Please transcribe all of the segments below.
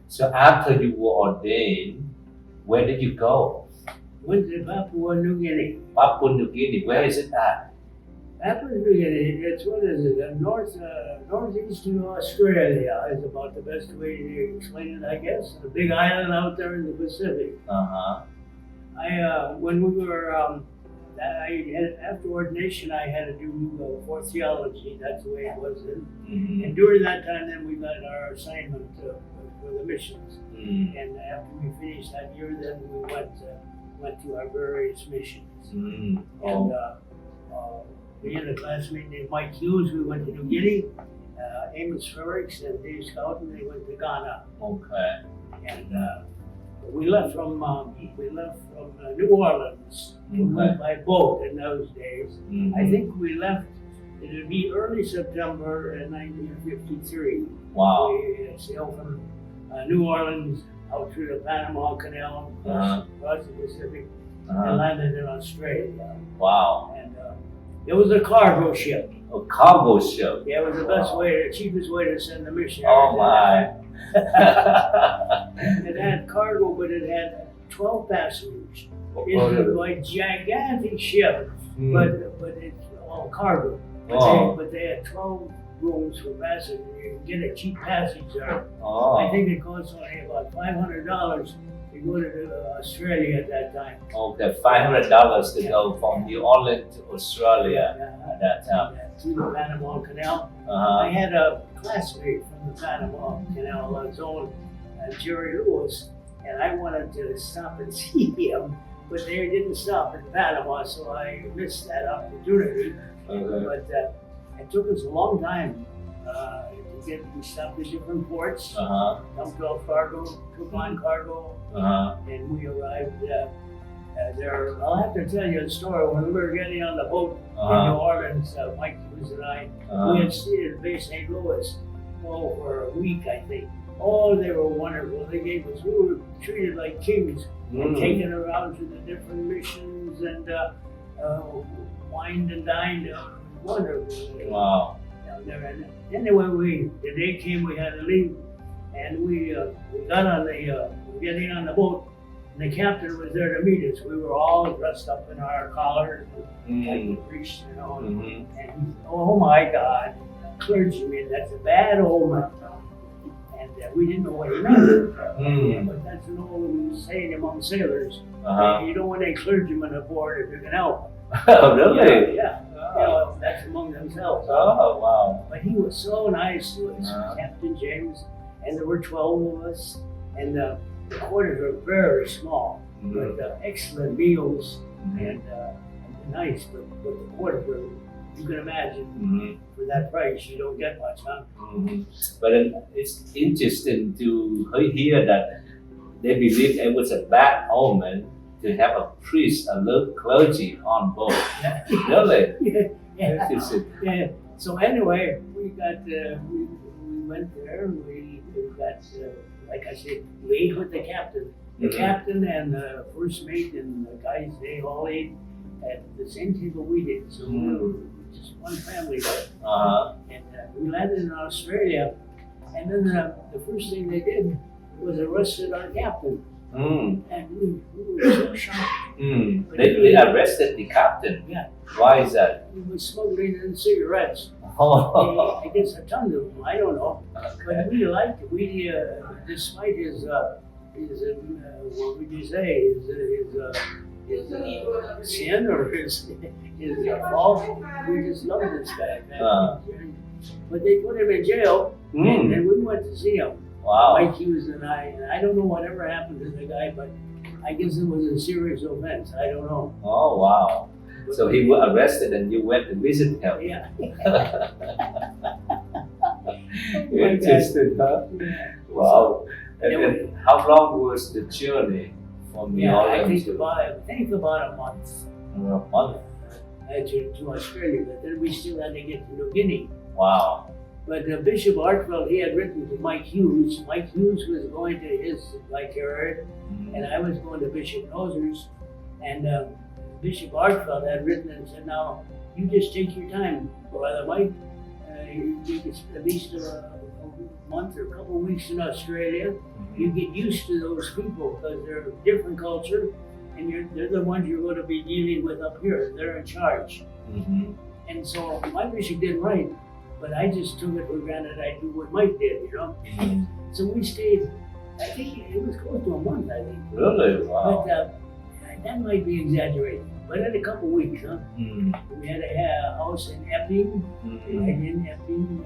So after you were ordained, where did you go? Went to Papua New Guinea. Papua New Guinea. Where is it at? Papua New Guinea, it's what is it? Northeast of Australia is about the best way to explain it, I guess. A big island out there in the Pacific. When we were, after ordination, I had to do for theology. That's the way it was then. And during that time, then we got our assignment for the missions. And after we finished that year, then we went to our various missions. And me and a classmate named Mike Hughes, we went to New Guinea. Amos Frericks and Dave Scouten, they went to Ghana. Okay. And we left from New Orleans. We went by boat in those days. I think we left. It would be early September in 1953. Wow. We sailed from New Orleans out through the Panama Canal, across the Pacific, and landed in Australia. Wow. And it was a cargo ship. A cargo ship. Yeah, it was the best way, the cheapest way to send the missionaries. Oh my. It had cargo, but it had 12 passengers. It's a like gigantic ship, but it's all cargo. But they had 12 rooms for passengers. You can get a cheap passage there. I think it cost only about $500 to go to Australia at that time. Okay, $500 to go from New Orleans to Australia at that time. Through the Panama Canal. I had a classmate from the Panama Canal zone, Jerry Lewis, and I wanted to stop and see him, but they didn't stop in Panama, so I missed that opportunity. But it took us a long time to we stopped at different ports, dumped off cargo, took on cargo, and we arrived there. I'll have to tell you a story. When we were getting on the boat in New Orleans, Mike Hughes and I, we had stayed at Bay St. Louis for a week, I think. Oh, they were wonderful. They gave us, we were treated like kings and taken around to the different missions and wined and dined. Wonderful. Wow. Down there. And anyway, the day came, we had to leave, and we got on getting on the boat. And the captain was there to meet us. We were all dressed up in our collars, like the priest, you know. And he said, "Oh my God, clergyman, that's a bad omen." And we didn't know what he meant. But that's an old saying among sailors. You don't want any clergyman aboard if you can help. Oh, really? Yeah. You know, that's among themselves. Oh, wow. But he was so nice to us, Captain James, and there were 12 of us, and the quarters were very small, but excellent meals and nice, but the quarters were, you can imagine, for that price, you don't get much, huh? But it's interesting to hear that they believe it was a bad omen to have a priest, a clergy on board. Really? Yeah. So anyway, we got we went there. We got like I said, we ate with the captain. The captain and the first mate and the guys, they all ate at the same table we did. So we were just one family there. And we landed in Australia, and then the first thing they did was arrested our captain. And we were so shocked. They arrested the captain? Yeah. Why is that? He was smuggling in cigarettes. I guess a ton of them, I don't know. But we liked it. We, despite his what would you say, his sin or his fault, we just loved this guy. But they put him in jail, and we went to see him. Wow. Mike Hughes and I don't know whatever happened to the guy, but I guess it was a serious offense. I don't know. Oh, wow. So he was arrested and you went to visit him. Yeah. Interesting, huh? Wow. And then how long was the journey from New Orleans I think about a month. A month? To Australia, but then we still had to get to New Guinea. Wow. But Bishop Archwell, he had written to Mike Hughes. Mike Hughes was going to his vicariate, and I was going to Bishop Nosers. And Bishop Archwell had written and said, "Now, you just take your time, Brother Mike. You can at least month or a couple of weeks in Australia, you get used to those people because they're a different culture, and they're the ones you're going to be dealing with up here. They're in charge. Mm-hmm. And so my bishop did right, but I just took it for granted I do what Mike did, you know. Mm-hmm. So we stayed, I think it was close to a month, I think. Really? Wow. But that might be exaggerated. But in a couple of weeks, huh? Mm-hmm. We had a house in Epping, in Epping,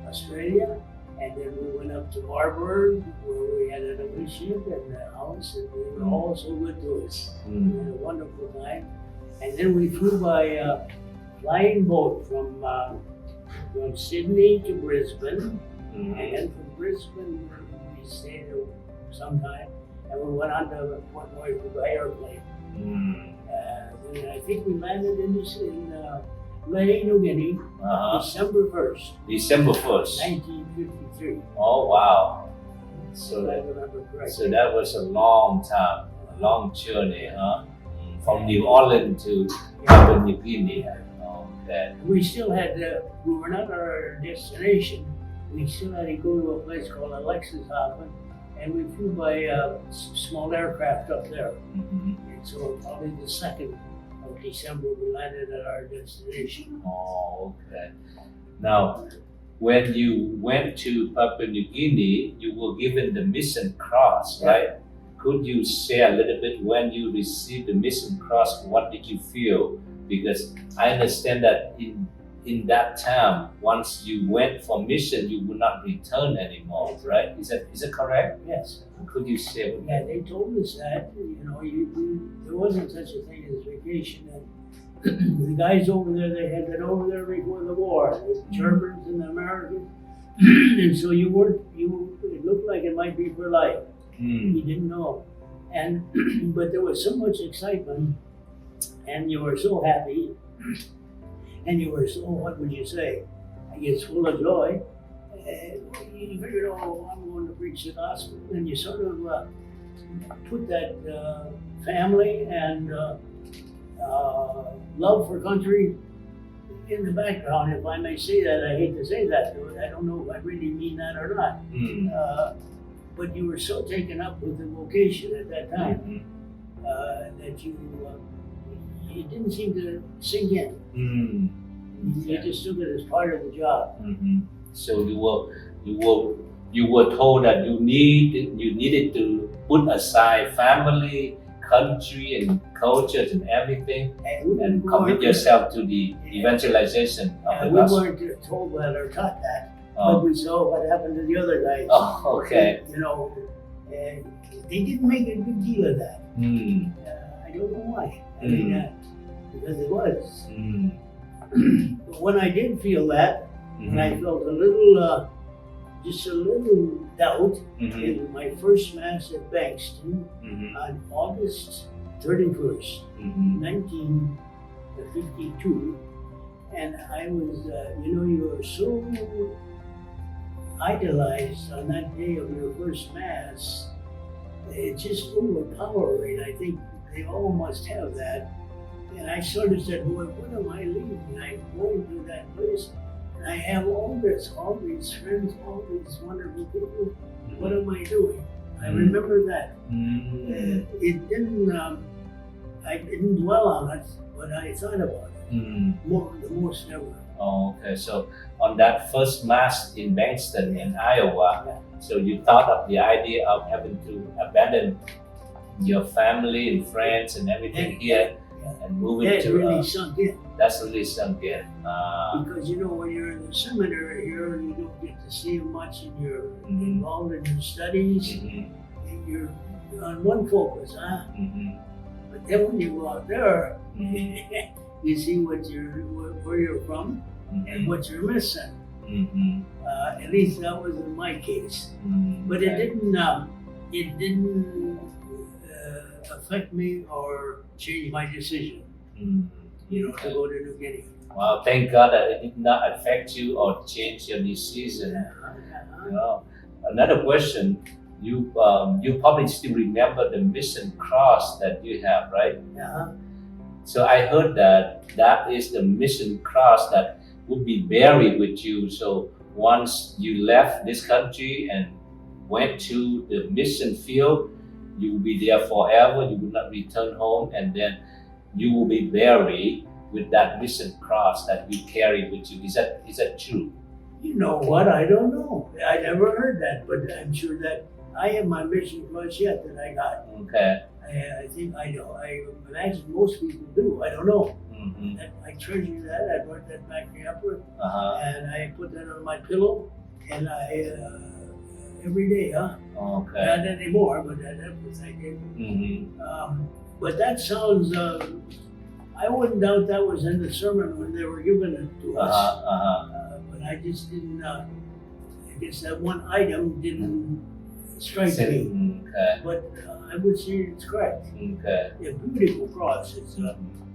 Australia, and then we went up to Marburg, where we had an apprenticeship and a house, and they were all so good to us. We had a wonderful time. And then we flew by flying boat from Sydney to Brisbane, and then from Brisbane we stayed there some time, and we went on to Port Moresby by airplane. And I think we landed in Lae, New Guinea, December 1st. December 1st. 1953. Oh wow! So I remember correctly. So that was a long time, a long journey, huh? From New Orleans to Papua New Guinea. Okay. We still had, we were not our destination. We still had to go to a place called Alexishafen, and we flew by small aircraft up there. And so probably the 2nd of December we landed at our destination. Oh, okay. Now, when you went to Papua New Guinea, you were given the Mission Cross, right? Could you share a little bit when you received the Mission Cross? What did you feel? Because I understand that in that time, once you went for mission, you would not return anymore, right? Is that correct? Yes. Could you share with me? Yeah, they told us that, you know, there wasn't such a thing as vacation. And the guys over there, they had been over there before the war, the Germans and the Americans. And so it looked like it might be for life. You didn't know. But there was so much excitement, and you were so happy, and you were so, what would you say, I guess full of joy. You figured, oh, I'm going to preach the gospel, and you sort of put that family and love for country in the background, if I may say that. I hate to say that, I don't know if I really mean that or not. But you were so taken up with the vocation at that time that it didn't seem to sink in. You just took it as part of the job. So you were told that you needed to put aside family, country, and cultures and everything, and commit yourself to the evangelization of the gospel. We weren't told that or taught that. But we saw what happened to the other guys. Oh, okay. You know, they didn't make a big deal of that. I don't know why. I mean, because it was. But when I did feel that, and I felt a little, just a little doubt in my first Mass at Bankston on August 31st, 1952. And I was, you were so idolized on that day of your first Mass. It's just overpowering. I think they all must have that. And I sort of said, boy, what am I leaving? I'm going to that place, and I have all these friends, all these wonderful people. What am I doing? I remember that. It didn't, I didn't dwell on it, but I thought about it the most ever. Oh, okay. So on that first Mass in Bankston in Iowa, so you thought of the idea of having to abandon your family and friends and everything here and move into. That really sunk in. That's really sunk in. Because when you're in the seminary here, you don't get to see much, and you're involved in your studies. And you're on one focus, huh? But then when you go out there, you see where you're from and what you're missing. At least that was in my case. But it didn't affect me or change my decision. To go to New Guinea. Wow, thank God that it did not affect you or change your decision. Another question. You probably still remember the mission cross that you have, right? So I heard that is the mission cross that would be buried with you. So once you left this country and went to the mission field, you will be there forever. You will not return home, and then you will be buried with that mission cross that you carry with you. Is that true? You know what? I don't know. I never heard that, but I'm sure that I have my mission cross yet that I got. Okay. I think I know. I imagine most people do. I don't know. Mm-hmm. I treasure that. I brought that back to Epworth, Uh-huh. and I put that on my pillow, and every day, Okay. Not anymore, but that was I did. Mm-hmm. But that sounds. I wouldn't doubt that was in the sermon when they were giving it to us. But I just didn't. I guess that one item didn't strike me. Okay. But I would say it's correct. Okay. A beautiful cross. It's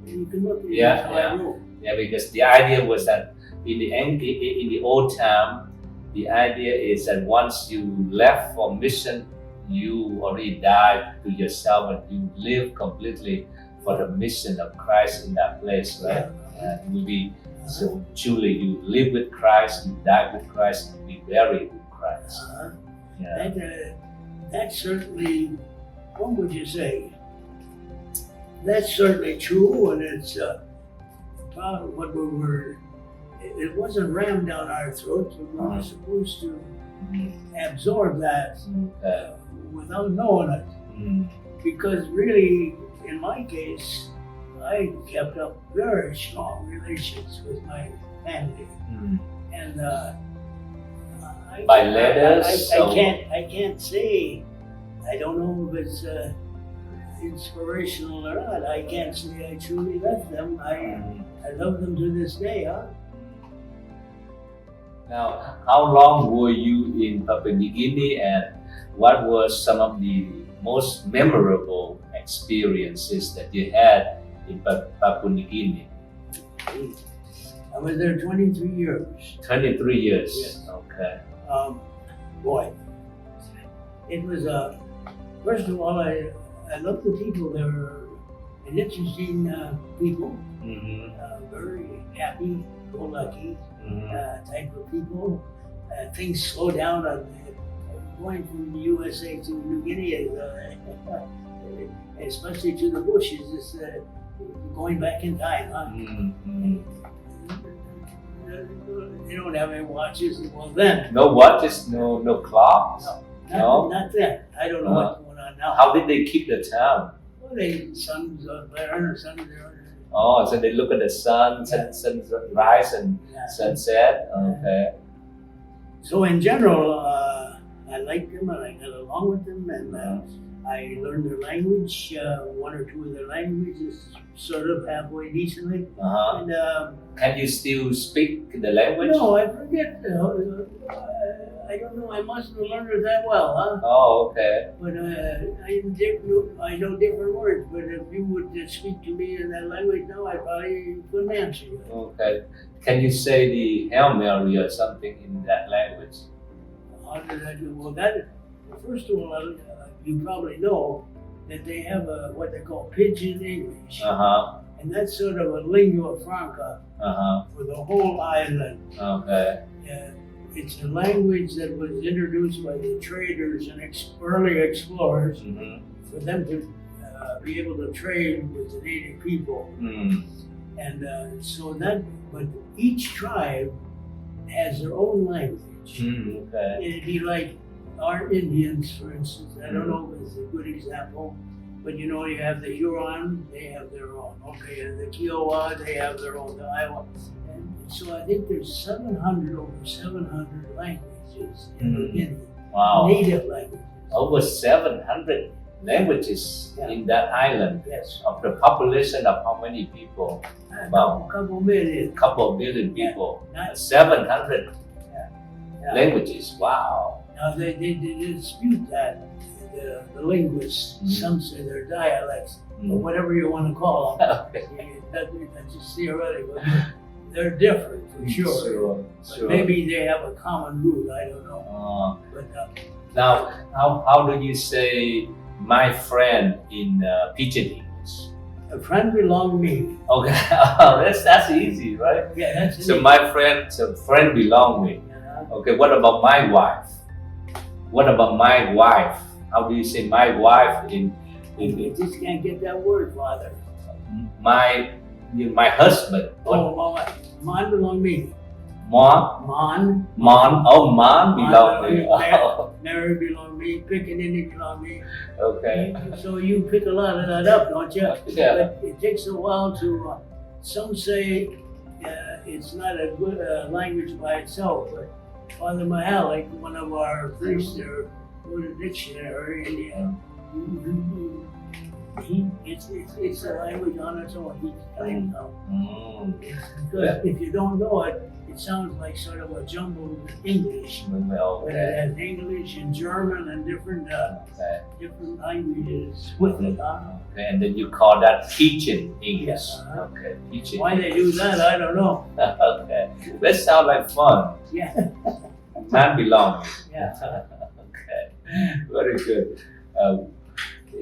you can look at it. Yeah, how yeah. I wrote. Yeah, because the idea was that in the old time, the idea is that once you left for mission, you already died to yourself and you live completely for the mission of Christ in that place, right? It will be so truly you live with Christ, you die with Christ, and be buried with Christ. Yeah. That's certainly, what would you say? That's certainly true, and it's probably what we were. It wasn't rammed down our throats, but we were supposed to absorb that without knowing it. Because really, in my case, I kept up very strong relations with my family, and by letters. I can't say. I don't know if it's inspirational or not. I can't say I truly left them. I love them to this day, Now, how long were you in Papua New Guinea, and what were some of the most memorable experiences that you had in Papua New Guinea? I was there 23 years. 23 years. Yes. Okay. Boy, it was first of all, I love the people. They were an interesting people, very happy, go lucky type of people. Things slow down on going from the USA to New Guinea, especially to the bushes. It's going back in time, They don't have any watches. Well, then. No watches, no clocks. No, not then. I don't know what's going on now. How did they keep the time? Well, sun's there or sun's there. Oh, so they look at the sun, sunrise and sunset. Okay. So in general, I liked them and I got along with them, and I learned their language, one or two of their languages, sort of halfway decently. And can you still speak the language? no, I forget. I don't know. I mustn't have learned it that well, Oh, okay. But I know different words. But if you would speak to me in that language now, I probably couldn't answer you. Okay. Can you say the Hail Mary or something in that language? How did I do? Well, first of all, you probably know that they have what they call pidgin English, and that's sort of a lingua franca for the whole island. Okay. It's a language that was introduced by the traders and early explorers for them to be able to trade with the native people. And but each tribe has their own language. Okay. It'd be like our Indians, for instance. I don't know if it's a good example, but you know, you have the Huron, they have their own. Okay, and the Kiowa, they have their own. The Iowa. And so I think there's over 700 languages in New Guinea. Wow. Native languages. Over 700 languages in that island. Yes. Of the population of how many people? About a couple million. couple million people. Yeah. 700 languages. Wow. Now they dispute that. The linguists, some say they're dialects, or whatever you want to call them. That's just theoretical. They're different for sure. But maybe they have a common root. I don't know. But now, how do you say "my friend" in Pidgin English? A friend belong me. Okay, that's easy, right? Yeah, that's so it. my friend, so friend belong me. Okay, what about my wife? What about my wife? How do you say my wife in You just can't get that word, Father. my husband? Oh, well, mine belong to me. Mon? Mon. Man belong to you. Oh, Mary belong to me. Pickaninny belong to me. okay. So you pick a lot of that up, don't you? Yeah. But it takes a while to. Some say it's not a good language by itself, but Father Mahalik, one of our priests there, wrote a dictionary, and it's a language on its own. He claims because if you don't know it, it sounds like sort of a jumbled English. But it has English and German and different languages with it. Okay, and then you call that teaching English. Yeah. Okay, teaching. Why they do that, I don't know. Okay, that sounds like fun. Yeah. Man belong. Yeah. Okay, very good.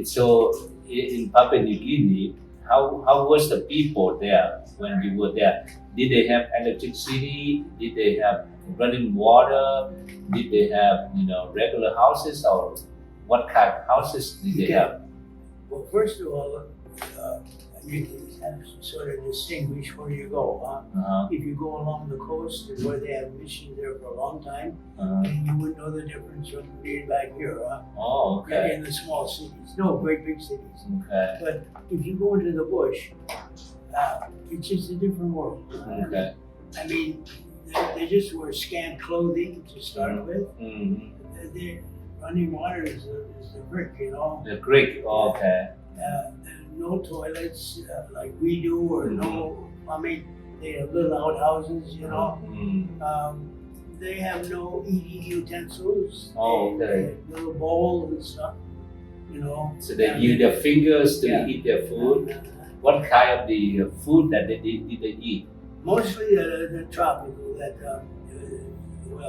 So in Papua New Guinea, how was the people there when you were there? Did they have electricity? Did they have running water? Did they have regular houses, or what kind of houses did they have? Well, first of all, you have to sort of distinguish where you go. If you go along the coast and where they have missions there for a long time, you wouldn't know the difference from being back here. Oh, okay. In the small cities, no great big cities. Okay. But if you go into the bush, it's just a different world. Okay. I mean, they just wear scant clothing to start with. The running water is the brick, The brick. Okay. No toilets like we do, or no. I mean, they have little outhouses, They have no eating utensils. Oh, okay. They have little bowls and stuff, So they use their fingers to eat their food. What kind of the food that did they eat? Mostly the tropical,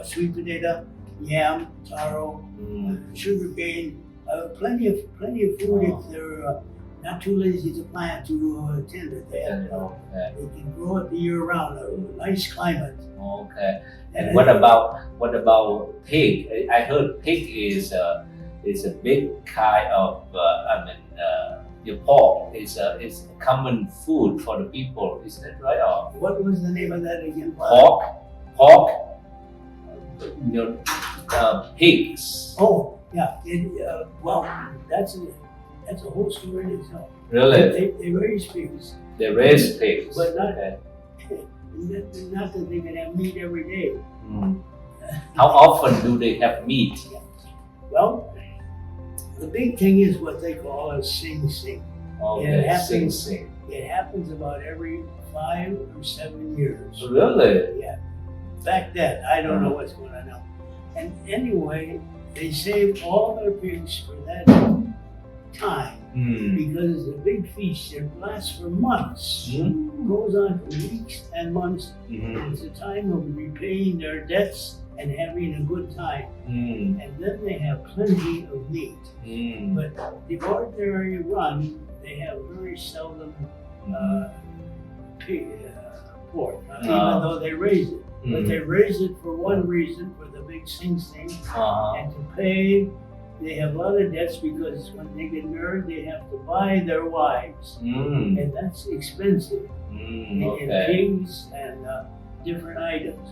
sweet potato, yam, taro, sugar cane, plenty of food if they're not too lazy to plant to tend it. They can grow it the year round. A nice climate. Okay. And what about pig? I heard pig is a big kind of the pork is a common food for the people. Is that right? Or what was the name of that again? Pork. Pigs. Oh, yeah. Well, that's a whole story in itself. Really? They raise pigs. They raise pigs. But not that they can have meat every day. How often do they have meat? Well, the big thing is what they call a sing-sing. Okay, sing-sing. It happens about every 5 or 7 years. Really? Yeah. Back then, I don't know what's going on now. And anyway, they save all their pigs for that time because it's a big feast. It lasts for months. Goes on for weeks and months. It's a time of repaying their debts and having a good time. And then they have plenty of meat. But the ordinary run, they have very seldom pork, even though they raise it. But they raise it for one reason, for the big sing-sing, and to pay. They have a lot of debts because when they get married, they have to buy their wives, and that's expensive. And pigs and different items.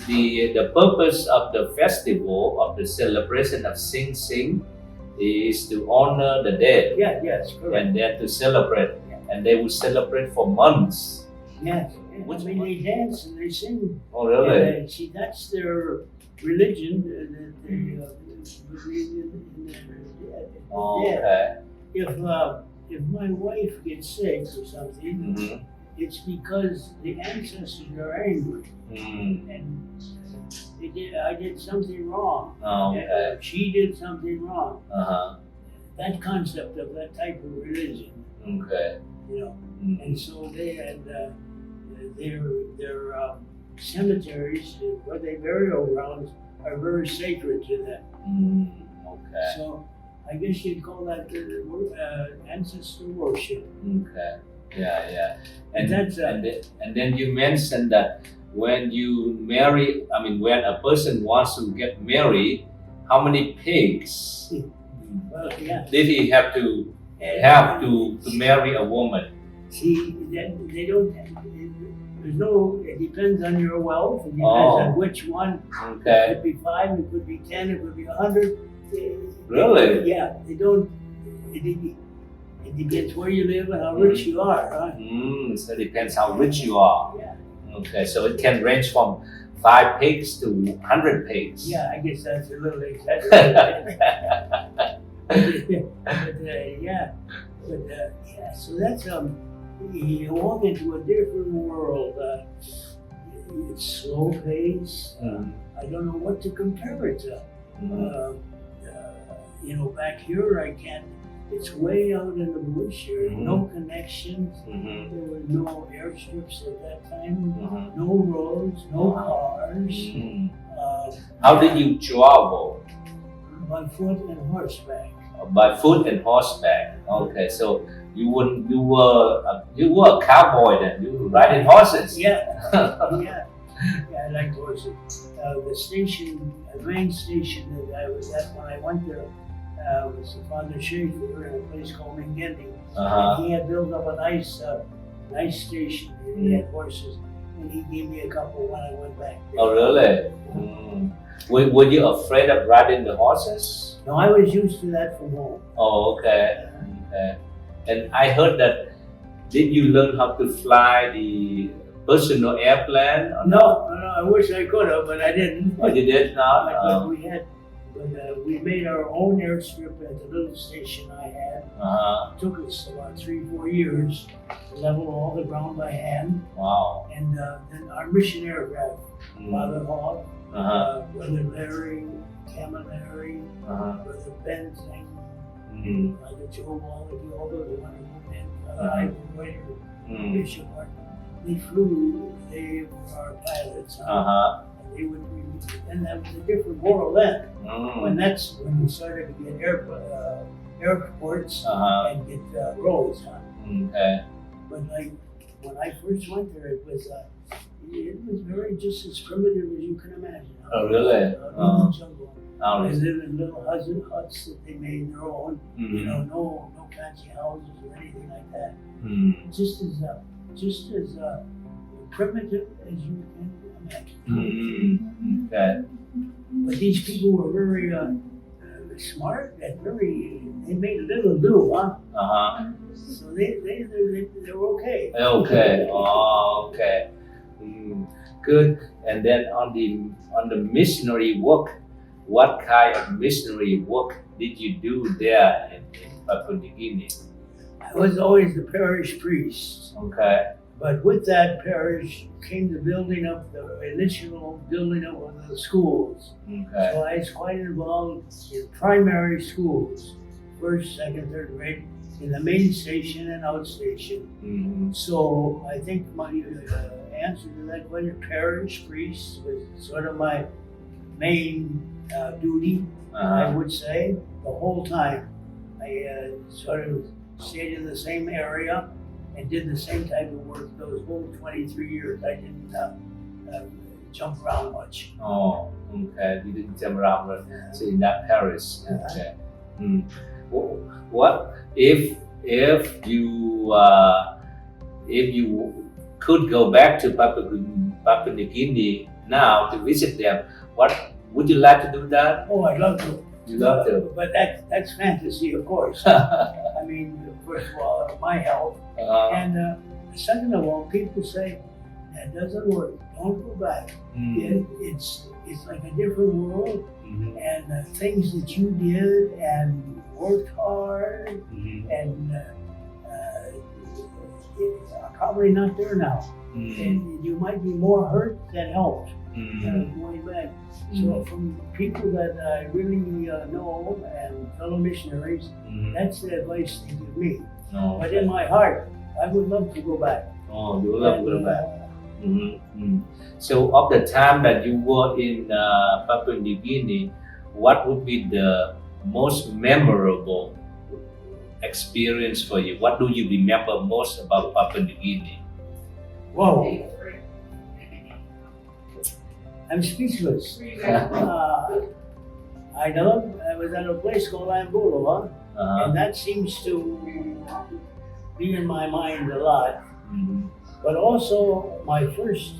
The purpose of the festival, of the celebration of Sing Sing, is to honor the dead. Yes, correct. And then to celebrate, and they will celebrate for months. Yes. They dance and they sing. Oh, really? And, that's their religion. They believe in the dead. Okay. If my wife gets sick or something, it's because the ancestors are angry, and I did something wrong. Okay. She did something wrong. That concept of that type of religion. Okay. And so they had. Their cemeteries, where they burial grounds, are very sacred to them. Okay. So I guess you'd call that ancestor worship. Okay. Yeah. And that's and then you mentioned that when you marry, I mean, when a person wants to get married, how many pigs Well, yeah. did he have to marry a woman? See, they don't. There's no. It depends on your wealth. It depends Oh. on which one. It Okay, could be 5. It could be 10. It could be 100. Really? Yeah. They don't. It depends where you live and how rich you are, huh? so it depends how rich you are. Yeah. Okay, so it can range from 5 pigs to 100 pigs. Yeah. I guess that's a little exaggerated. Yeah. But yeah. So that's you walk into a different world. It's slow pace. I don't know what to compare it to. Back here I can't. It's way out in the bush. There are no connections. There were no airstrips at that time. No roads. No cars. How did you travel? By foot and horseback. By foot and horseback. Okay, so you were a cowboy then. You were riding horses. Yeah. Yeah. Yeah, I like horses. The main station that I was at when I went there was the Father Schaefer in a place called Mingendi. And he had built up a nice station. And he had horses, and he gave me a couple when I went back there. Oh, really? Were you afraid of riding the horses? No, I was used to that from home. Oh, okay. And I heard that, did you learn how to fly the personal airplane? Or No, I wish I could have, but I didn't. Oh, you did not? But we made our own airstrip at the little station I had. It took us about 3-4 years to level all the ground by hand. Wow. And then our mission aircraft, Father Hoang, Brother Larry, Camilleri, Brother Ben Thang, Brother Joe McDermott, all those wonderful men, Ivan Waiter, Bishop Martin. They flew, they were our pilots. They would be, and that was a different world then. When we started to get airports and get roads. Okay. But like when I first went there, it was very just as primitive as you can imagine. Oh, really? In the jungle. Oh, They lived in little huts that they made their own. No fancy houses or anything like that. Just as primitive as you can imagine. Okay. But these people were very smart and they made little do, huh? So they were okay. Okay. Oh, okay. Good. And then on the missionary work, what kind of missionary work did you do there in Papua New Guinea? I was always the parish priest. Okay. But with that parish came the initial building up of the schools. Okay. So I was quite involved in primary schools, 1st, 2nd, 3rd grade, in the main station and outstation. So I think my answer to that question, parish priest, was sort of my main duty, I would say, the whole time. I sort of stayed in the same area and did the same type of work those whole 23 years. I didn't jump around much. Oh, okay. You didn't jump around, but so in that parish. Okay. What if you could go back to Papua New Guinea now to visit them? What would you like to do that? Oh, I'd love to. You love to. But that's fantasy, of course. I mean, first of all, my health. And second of all, people say, that doesn't work. Don't go back. It's like a different world. And things that you did and worked hard and are probably not there now. And you might be more hurt than helped going back. So from people that I really know and fellow missionaries, that's the advice they give me. But in my heart, I would love to go back. Oh, you would love to go back. So of the time that you were in Papua New Guinea, what would be the most memorable experience for you? What do you remember most about Papua New Guinea? Whoa. I'm speechless. I was at a place called Angulo, and that seems to be in my mind a lot. Mm-hmm. But also, my first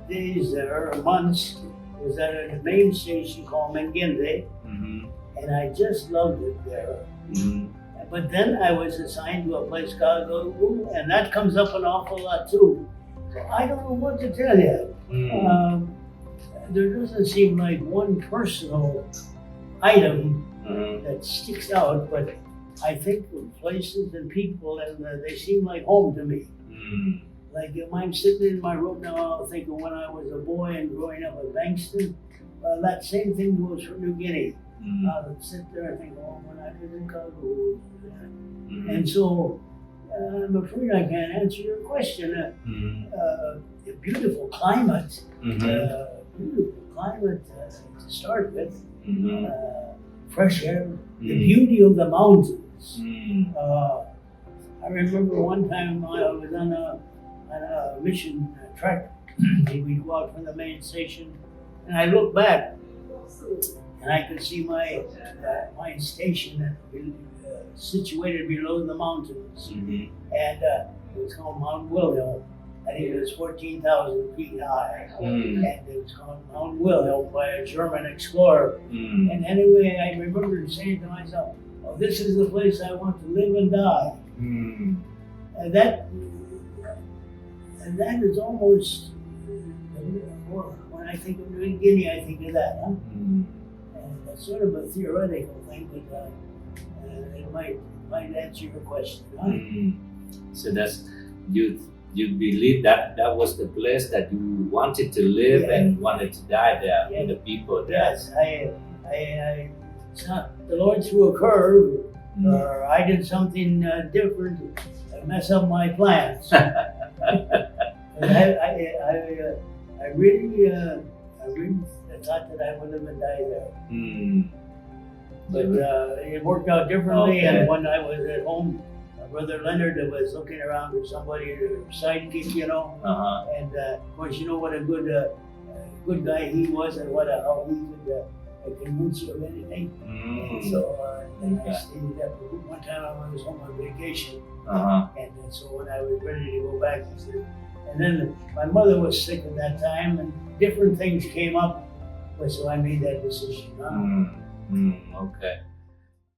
days there, or months, was at a main station called Mengende, Mm-hmm. and I just loved it there. Mm-hmm. But then I was assigned to a place called Gogu, and that comes up an awful lot too. So I don't know what to tell you. Mm-hmm. There doesn't seem like one personal item Mm-hmm. that sticks out, but I think of places and people, and they seem like home to me. Mm-hmm. Like if I'm sitting in my room now, I'll think of when I was a boy and growing up in Bankston. That same thing goes for New Guinea. Mm-hmm. I'll sit there and think, oh, when I was in Congo. Mm-hmm. And so I'm afraid I can't answer your question. A beautiful climate, beautiful climate to start with. Mm-hmm. Fresh air, the beauty of the mountains. Mm-hmm. I remember one time I was on a mission trek. We'd go out from the main station, and I looked back, and I could see my station situated below the mountains, Mm-hmm. and it was called Mount Wilhelm. I think it was 14,000 feet high, Mm. and it was called Mount Wilhelm by a German explorer. Mm. And anyway, I remember saying to myself, "Oh, this is the place I want to live and die." Mm. And that is almost when I think of New Guinea, I think of that. Huh? Mm. And that's sort of a theoretical thing, but it might answer your question. Huh? Mm. So that's you believe that was the place that you wanted to live and wanted to die there with the people there. Yes, it's not the Lord threw a curve, or I did something different to mess up my plans. I really thought that I would live and die there. Mm. But it worked out differently, Okay. and when I was at home, Brother Leonard was looking around for somebody to sidekick, you know. Uh-huh. And of course, you know what a good guy he was, and how he could convince you of anything. Mm. And so then I stayed up. One time I was home on vacation, Uh-huh. and so when I was ready to go back, he said, and then my mother was sick at that time, and different things came up, so I made that decision. Mm. Mm. Okay.